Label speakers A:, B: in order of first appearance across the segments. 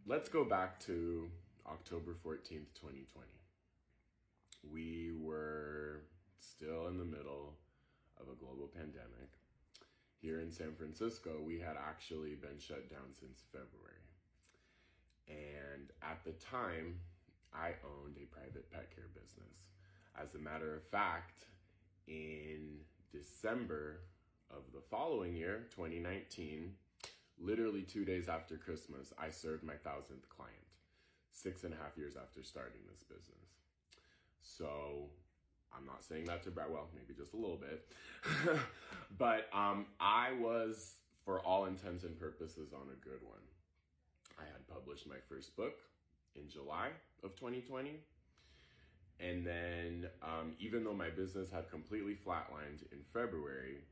A: let's go back to October 14th, 2020. We were still in the middle of a global pandemic. Here in San Francisco, we had actually been shut down since February. And at the time, I owned a private pet care business. As a matter of fact, in December of the following year, 2019, literally 2 days after Christmas, I served my 1,000th client, 6.5 years after starting this business. So I'm not saying that to brag, well, maybe just a little bit, but I was, for all intents and purposes, on a good one. I had published my first book in July of 2020. And then even though my business had completely flatlined in February,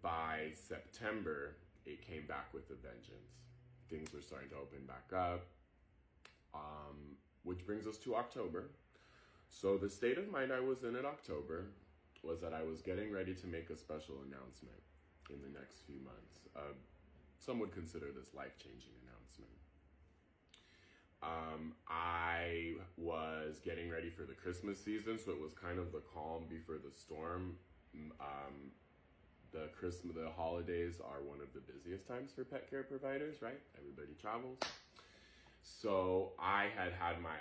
A: by September, it came back with a vengeance. Things were starting to open back up, which brings us to October. So the state of mind I was in October was that I was getting ready to make a special announcement in the next few months. Some would consider this life-changing announcement. I was getting ready for the Christmas season, so it was kind of the calm before the storm. The holidays are one of the busiest times for pet care providers, right? Everybody travels. So I had my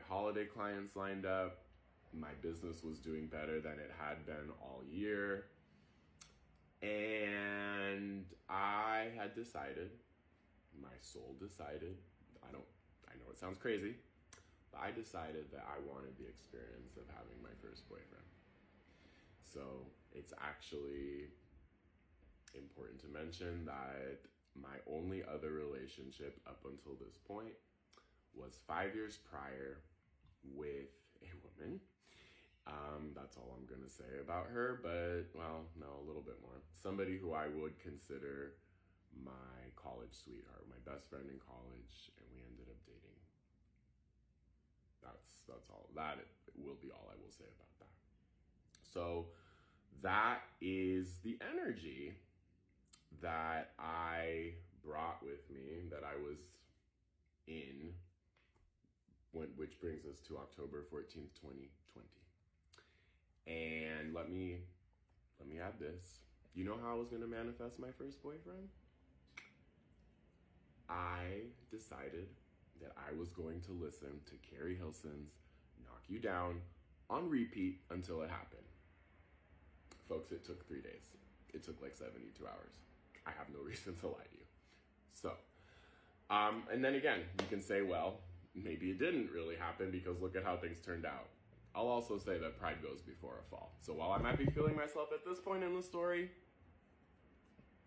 A: holiday clients lined up. My business was doing better than it had been all year. And I had decided, my soul decided, I know it sounds crazy, but I decided that I wanted the experience of having my first boyfriend. So it's actually important to mention that my only other relationship up until this point was 5 years prior with a woman. That's all I'm gonna say about her, but well, no, a little bit more. Somebody who I would consider my college sweetheart, my best friend in college, and we ended up dating. That's all. That will be all I will say about that. So that is the energy that I brought with me, that I was in, which brings us to October 14th, 2020. And let me add this. You know how I was going to manifest my first boyfriend? I decided that I was going to listen to Carrie Hilson's Knock You Down on repeat until it happened. Folks, it took 3 days. It took like 72 hours. I have no reason to lie to you. So, and then again, you can say, well, maybe it didn't really happen because look at how things turned out. I'll also say that pride goes before a fall. So while I might be feeling myself at this point in the story,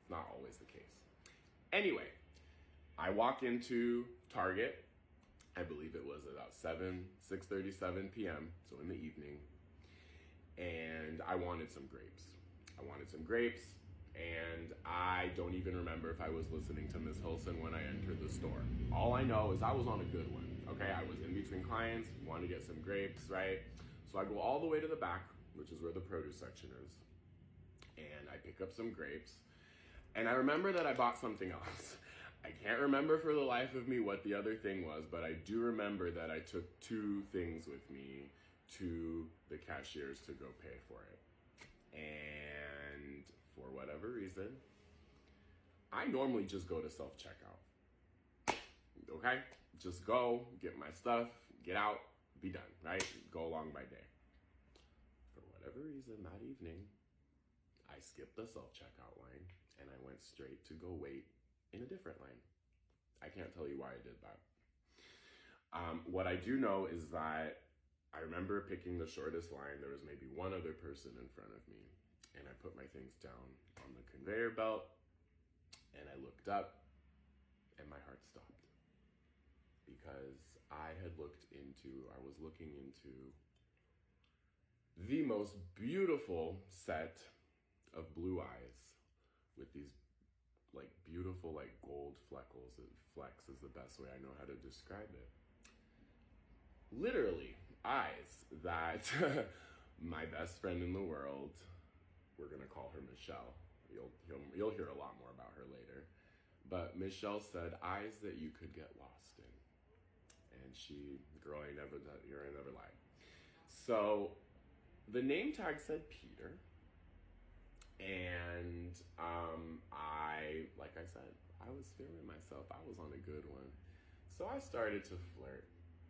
A: it's not always the case. Anyway, I walk into Target. I believe it was about 6:37 p.m., so in the evening, and I wanted some grapes. And I don't even remember if I was listening to Miss Hilson when I entered the store. All I know is I was on a good one, okay? I was in between clients, wanted to get some grapes, right? So I go all the way to the back, which is where the produce section is, and I pick up some grapes. And I remember that I bought something else. I can't remember for the life of me what the other thing was, but I do remember that I took 2 things with me to the cashiers to go pay for it. And for whatever reason, I normally just go to self-checkout. Okay? Just go, get my stuff, get out, be done, right? Go along my day. For whatever reason, that evening, I skipped the self-checkout line and I went straight to go wait in a different line. I can't tell you why I did that. What I do know is that I remember picking the shortest line. There was maybe one other person in front of me, and I put my things down on the conveyor belt, and I looked up, and my heart stopped. Because I was looking into the most beautiful set of blue eyes with these like beautiful like gold fleckles. Flecks is the best way I know how to describe it. Literally eyes that my best friend in the world, we're gonna call her Michelle. You'll hear a lot more about her later. But Michelle said, eyes that you could get lost in. And girl ain't never lied. So the name tag said Peter. And like I said, I was feeling myself. I was on a good one. So I started to flirt,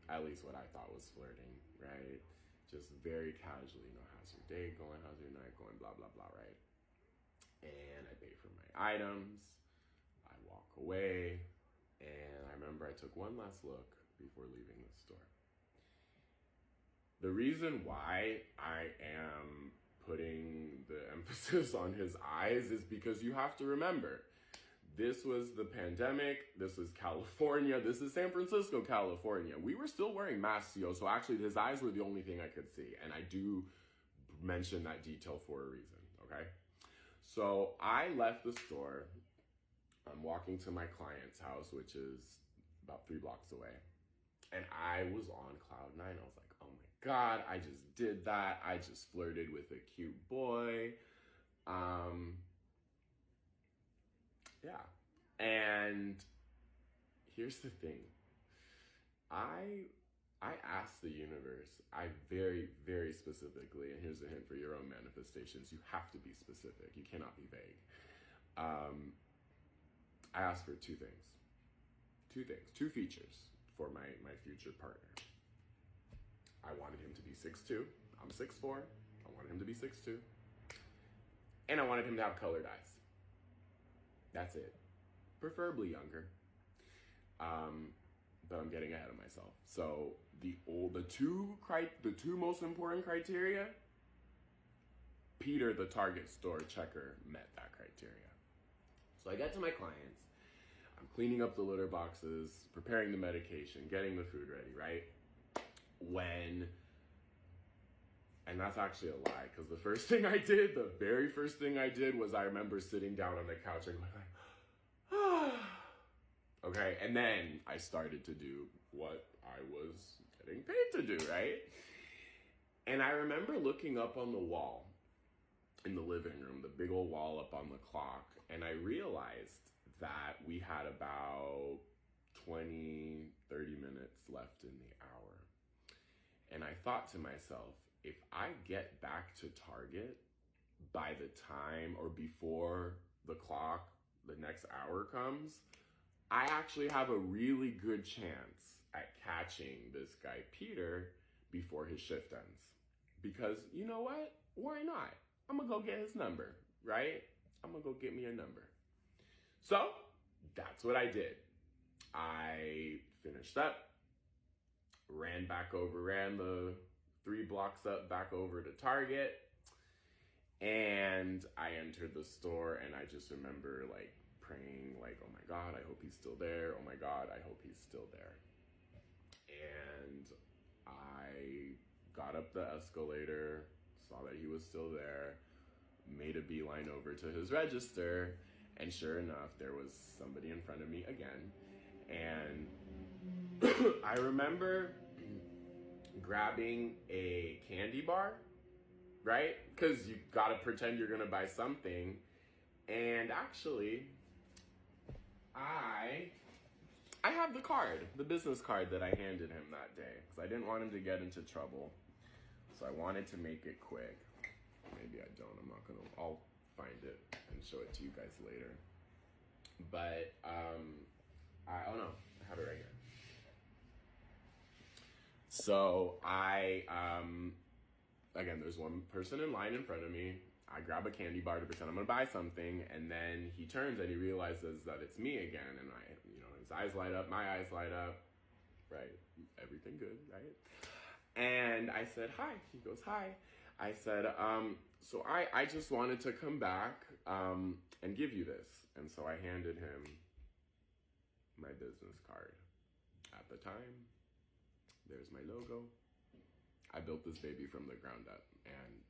A: at least what I thought was flirting, right? Just very casually, how's your day going? How's your night going? Blah, blah, blah, right? And I pay for my items. I walk away. And I remember I took one last look before leaving the store. The reason why I am putting the emphasis on his eyes is because you have to remember, this was the pandemic, this was California, this is San Francisco, California. We were still wearing masks, so actually his eyes were the only thing I could see. And I do mention that detail for a reason, okay? So I left the store. I'm walking to my client's house, which is about 3 blocks away. And I was on cloud 9. I was like, oh my God, I just did that. I just flirted with a cute boy. Yeah. And here's the thing. I asked the universe, I very, very specifically, and here's a hint for your own manifestations, you have to be specific. You cannot be vague. I asked for 2 things. 2 features for my future partner. I wanted him to be 6'2". I'm 6'4". I wanted him to be 6'2". And I wanted him to have colored eyes. That's it. Preferably younger. But I'm getting ahead of myself. So the two most important criteria, Peter, the Target store checker, met that criteria. So I get to my clients. I'm cleaning up the litter boxes, preparing the medication, getting the food ready, right? And that's actually a lie, because the very first thing I did was I remember sitting down on the couch and going like, ah. Okay, and then I started to do what I was getting paid to do, right? And I remember looking up on the wall in the living room, the big old wall up on the clock, and I realized that we had about 20, 30 minutes left in the hour. And I thought to myself, if I get back to Target by the time or before the next hour comes, I actually have a really good chance at catching this guy, Peter, before his shift ends. Because you know what? Why not? I'm gonna go get his number, right? I'm gonna go get me a number. So that's what I did. I finished up, ran the 3 blocks up back over to Target, and I entered the store, and I just remember like praying like, oh my God, I hope he's still there. Oh my God, I hope he's still there. And I got up the escalator, saw that he was still there, made a beeline over to his register, and sure enough, there was somebody in front of me again. And I remember grabbing a candy bar, right? Because you gotta pretend you're gonna buy something. And actually, I have the card, the business card that I handed him that day, because I didn't want him to get into trouble. So I wanted to make it quick. Maybe I don't, I'll find it and show it to you guys later. But, oh no, I have it right here. So again, there's one person in line in front of me. I grab a candy bar to pretend I'm gonna buy something, and then he turns and he realizes that it's me again, and his eyes light up, my eyes light up, right? Everything good, right? And I said, hi. He goes, hi. I said, so I just wanted to come back and give you this. And so I handed him my business card. At the time, there's my logo. I built this baby from the ground up. And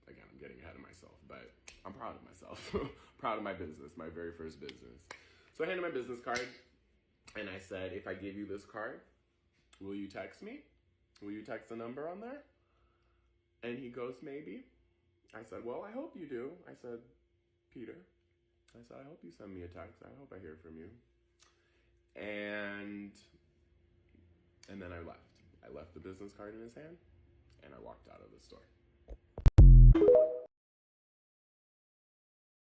A: again, I'm getting ahead of myself, but I'm proud of myself. Proud of my business, my very first business. So I handed my business card, and I said, if I give you this card, will you text me? Will you text the number on there? And he goes, maybe. I said, well, I hope you do. I said, Peter, I said, I hope you send me a text. I hope I hear from you. And then I left. I left the business card in his hand, and I walked out of the store.